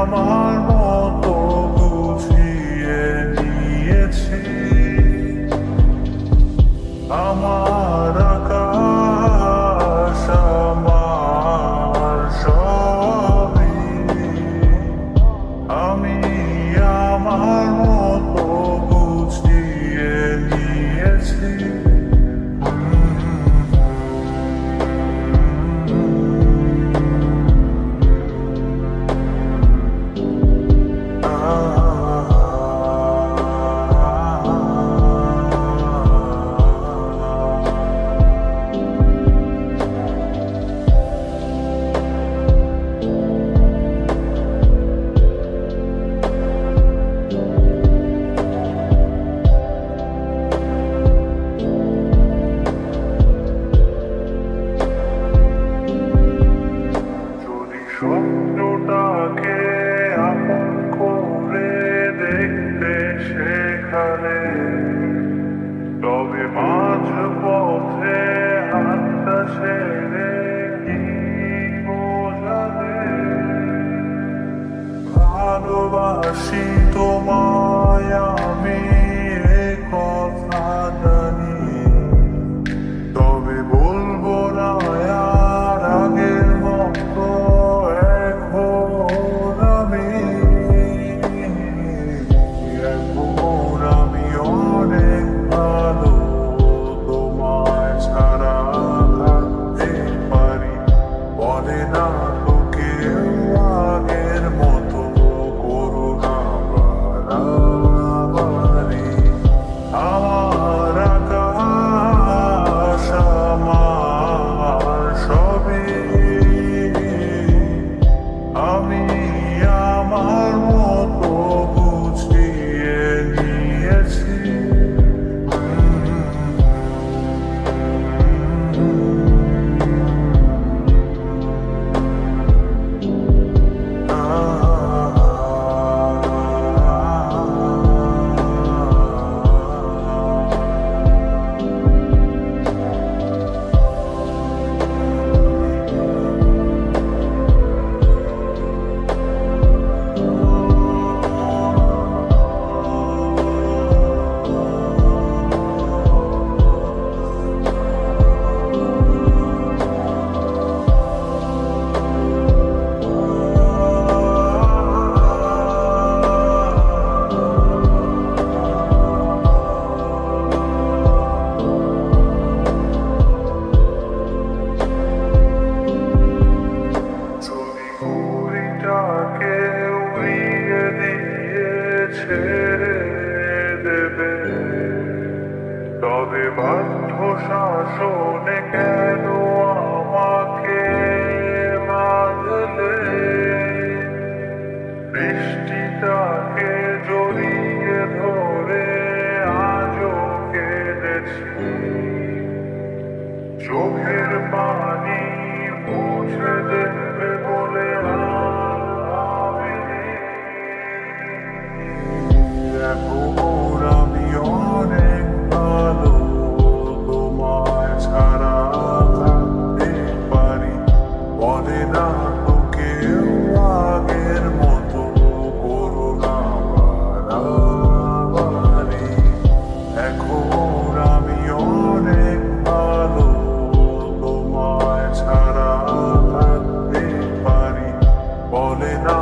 আমার মতো বুঝিয়ে নিয়েছি। আমার আকাশ আমার সবই, আমি আমার মতো বুঝিয়ে নিয়েছি। স্বপ্নটাকে আপন করে দেখতে সেখানে, তবে মাঝ পথে হাতটা ছেড়ে কি বোঝাবে। ভালোবাসি তোমায় আমি, এ কথা জানি, তবে বলবো না আর আগের মতো। আমি অনেক ভালো, তোমায় ছাড়া থাকতে পারি। বলে না তো কেউ আগের মতো করো না বাড়াবাড়ি। আমার আকাশ আমার সবই, আমি আমার মতো বুঝিয়ে নিয়েছি। ছেড়ে দেবে, তবে বাধ্য শাসনে কেন আমাকে বাঁধলে। বৃষ্টিটাকে জড়িয়ে ধরে আজও কেঁদেছি, চোখের পানি মুছে দেবে বলে আর ভাবিনি। এখন আমি অনেক ভালো, তোমায় ছাড়া থাকতে পারি। বলে না তো কেউ আগের মতো করো না বাড়াবাড়ি। এখন আমি অনেক ভালো, তোমায় ছাড়া থাকতে পারি। বলে না